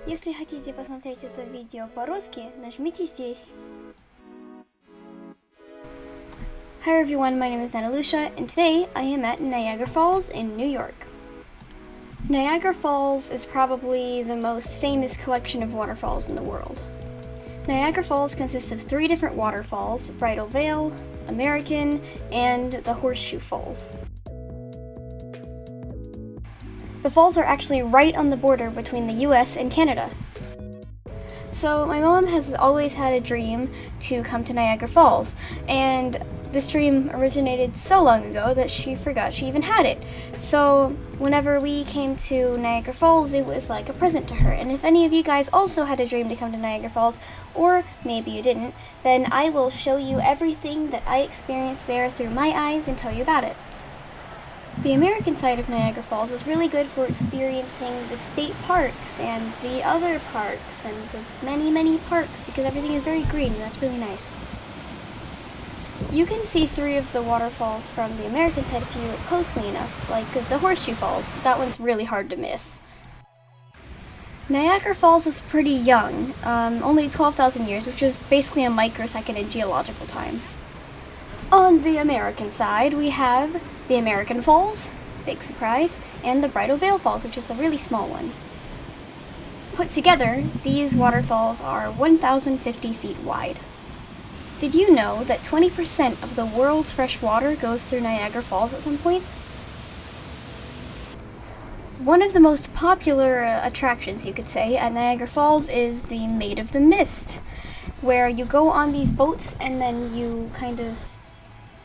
Если хотите посмотреть это видео по-русски, нажмите здесь. Hi everyone, my name is Natalusha, and today I am at Niagara Falls in New York. Niagara Falls is probably the most famous collection of waterfalls in the world. Niagara Falls consists of 3 different waterfalls: Bridal Veil, American, and the Horseshoe Falls. The falls are actually right on the border between the US and Canada. So my mom has always had a dream to come to Niagara Falls, and this dream originated so long ago that she forgot she even had it. So whenever we came to Niagara Falls, it was like a present to her. And if any of you guys also had a dream to come to Niagara Falls, or maybe you didn't, then I will show you everything that I experienced there through my eyes and tell you about it. The American side of Niagara Falls is really good for experiencing the state parks and the other parks and the many parks, because everything is very green and that's really nice. You can see 3 of the waterfalls from the American side if you look closely enough, like the Horseshoe Falls. That one's really hard to miss. Niagara Falls is pretty young, only 12,000 years, which is basically a microsecond in geological time. On the American side, we have the American Falls, big surprise, and the Bridal Veil Falls, which is the really small one. Put together, these waterfalls are 1,050 feet wide. Did you know that 20% of the world's fresh water goes through Niagara Falls at some point? One of the most popular attractions, you could say, at Niagara Falls is the Maid of the Mist, where you go on these boats and then you kind of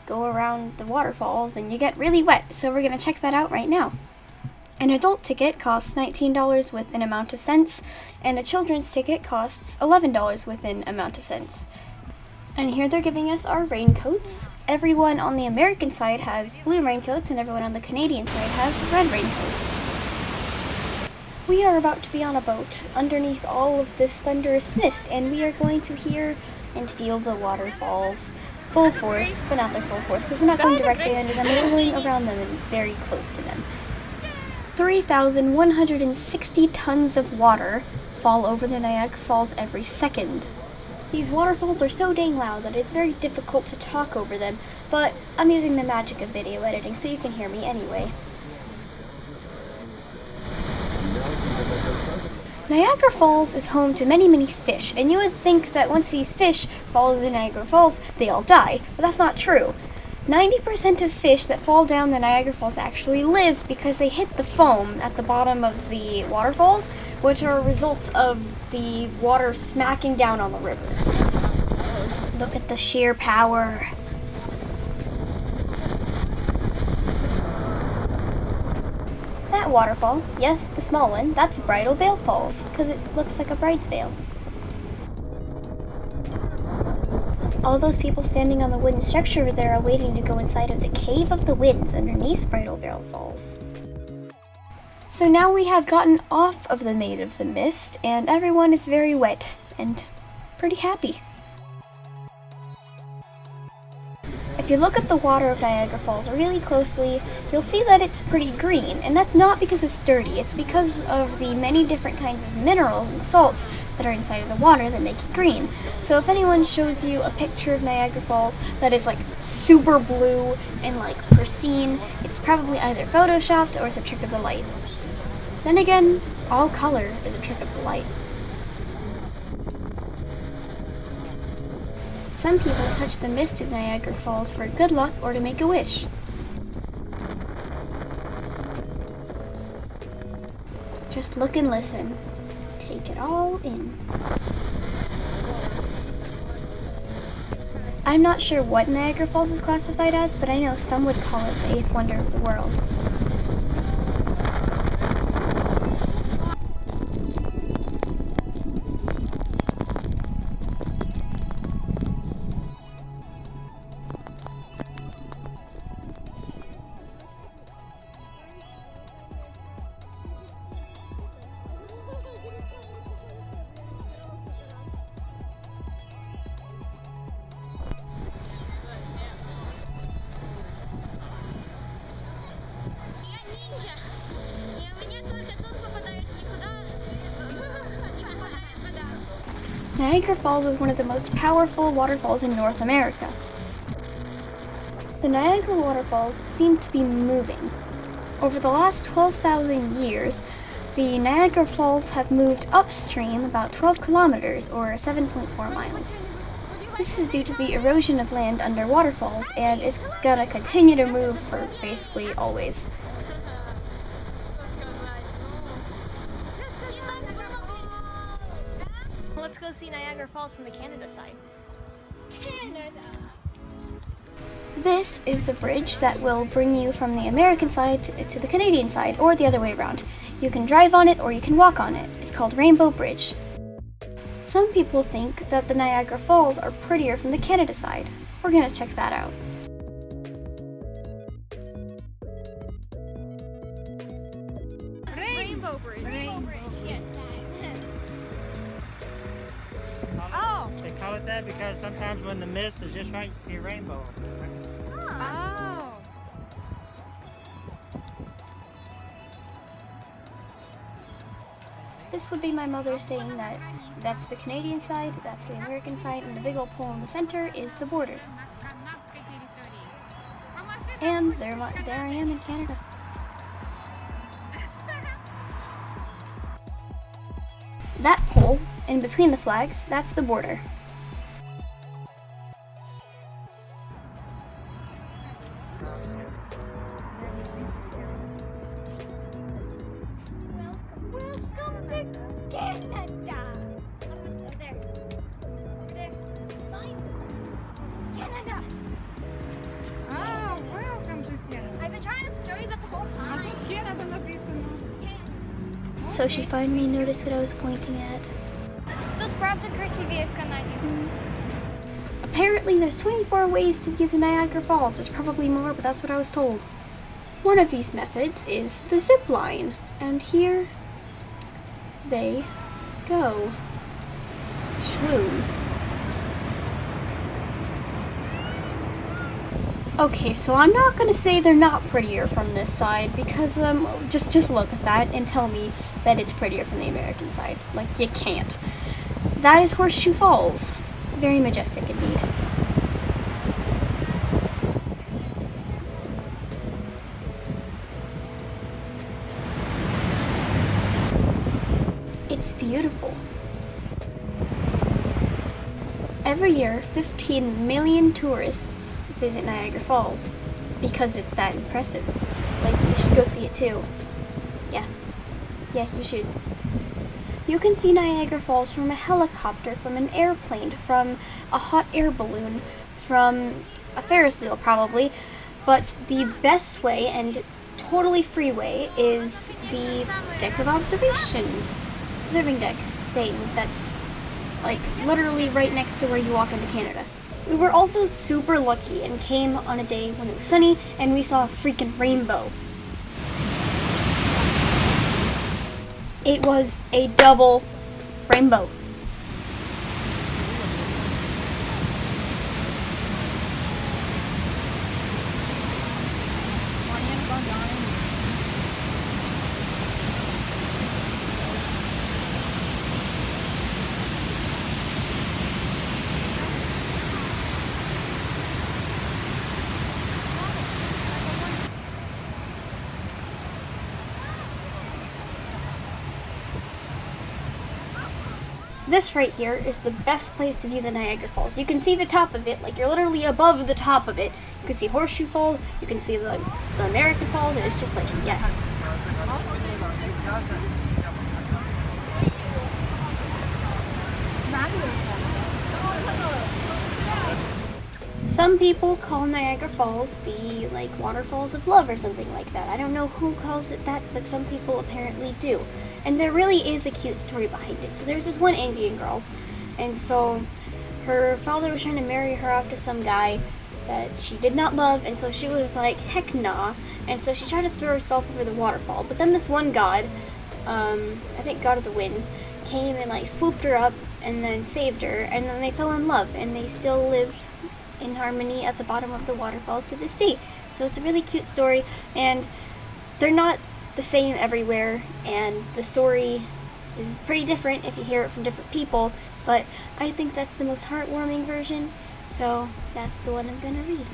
go around the waterfalls and you get really wet, so we're going to check that out right now. An adult ticket costs $19 with an amount of cents, and a children's ticket costs $11 with an amount of cents. And here they're giving us our raincoats. Everyone on the American side has blue raincoats, and everyone on the Canadian side has red raincoats. We are about to be on a boat underneath all of this thunderous mist, and we are going to hear and feel the waterfalls. Full force, but not their full force, because we're not going directly under them, we're going around them and very close to them. 3,160 tons of water fall over the Niagara Falls every second. These waterfalls are so dang loud that it's very difficult to talk over them, but I'm using the magic of video editing so you can hear me anyway. Niagara Falls is home to many fish, and you would think that once these fish fall to the Niagara Falls, they all die, but that's not true. 90% of fish that fall down the Niagara Falls actually live because they hit the foam at the bottom of the waterfalls, which are a result of the water smacking down on the river. Look at the sheer power. That waterfall, yes, the small one, that's Bridal Veil Falls, because it looks like a bride's veil. All those people standing on the wooden structure over there are waiting to go inside of the Cave of the Winds underneath Bridal Veil Falls. So now we have gotten off of the Maid of the Mist, and everyone is very wet and pretty happy. If you look at the water of Niagara Falls really closely, you'll see that it's pretty green, and that's not because it's dirty, it's because of the many different kinds of minerals and salts that are inside of the water that make it green. So if anyone shows you a picture of Niagara Falls that is like super blue and like pristine, it's probably either photoshopped or it's a trick of the light. Then again, all color is a trick of the light. Some people touch the mist of Niagara Falls for good luck or to make a wish. Just look and listen. Take it all in. I'm not sure what Niagara Falls is classified as, but I know some would call it the 8th wonder of the world. Niagara Falls is one of the most powerful waterfalls in North America. The Niagara waterfalls seem to be moving. Over the last 12,000 years, the Niagara Falls have moved upstream about 12 kilometers, or 7.4 miles. This is due to the erosion of land under waterfalls, and it's gonna continue to move for basically always. Let's go see Niagara Falls from the Canada side. Canada! This is the bridge that will bring you from the American side to the Canadian side, or the other way around. You can drive on it or you can walk on it. It's called Rainbow Bridge. Some people think that the Niagara Falls are prettier from the Canada side. We're gonna check that out. Rainbow Bridge. Rainbow Bridge, yes. Oh! They call it that because sometimes when the mist is just right, you see a rainbow. Oh! This would be my mother saying that that's the Canadian side, that's the American side, and the big old pole in the center is the border. And there I am in Canada. That pole, in between the flags, that's the border. Welcome to Canada! Over there. Over there. Sign. Canada! Ah, welcome to Canada. I've been trying to show you that the whole А time. тут Canada написано. So she finally noticed what I was pointing at. Тут правда красивее в Канаде. Apparently there's 24 ways to view the Niagara Falls. There's probably more, but that's what I was told. One of these methods is the zip line, and here they go. Swoon. Okay, so I'm not gonna say they're not prettier from this side because just look at that and tell me that it's prettier from the American side. Like, you can't. That is Horseshoe Falls. Very majestic indeed. It's beautiful. Every year, 15 million tourists visit Niagara Falls because it's that impressive. Like, you should go see it too. Yeah, you should. You can see Niagara Falls from a helicopter, from an airplane, from a hot air balloon, from a Ferris wheel probably, but the best way and totally free way is the deck of observing deck thing that's like literally right next to where you walk into Canada. We were also super lucky and came on a day when it was sunny and we saw a freaking rainbow. It was a double rainbow. This right here is the best place to view the Niagara Falls. You can see the top of it, like you're literally above the top of it. You can see Horseshoe Falls, you can see the American Falls, and it's just like, yes. Some people call Niagara Falls the waterfalls of love or something like that. I don't know who calls it that, but some people apparently do. And there really is a cute story behind it. So there's this one Indian girl, and so her father was trying to marry her off to some guy that she did not love, and so she was like, heck nah, and so she tried to throw herself over the waterfall. But then this one god, I think God of the Winds, came and swooped her up and then saved her, and then they fell in love, and they still live in harmony at the bottom of the waterfalls to this day. So it's a really cute story, and they're not the same everywhere, and the story is pretty different if you hear it from different people, but I think that's the most heartwarming version, so that's the one I'm gonna read.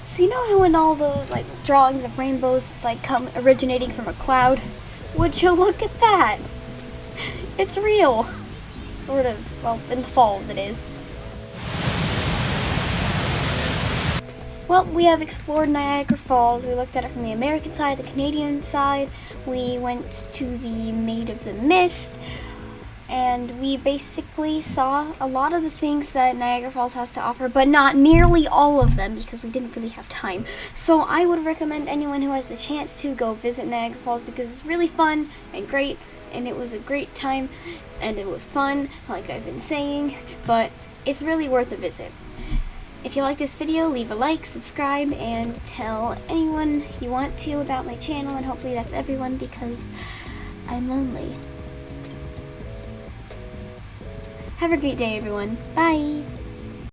So you know how in all those like drawings of rainbows it's like originating from a cloud? Would you look at that? It's real. Sort of, well, in the falls it is. Well, we have explored Niagara Falls. We looked at it from the American side, the Canadian side. We went to the Maid of the Mist. And we basically saw a lot of the things that Niagara Falls has to offer, but not nearly all of them because we didn't really have time. So I would recommend anyone who has the chance to go visit Niagara Falls because it's really fun and great, and it was a great time, and it was fun, like I've been saying, but it's really worth a visit. If you like this video, leave a like, subscribe, and tell anyone you want to about my channel, and hopefully that's everyone because I'm lonely. Have a great day, everyone. Bye!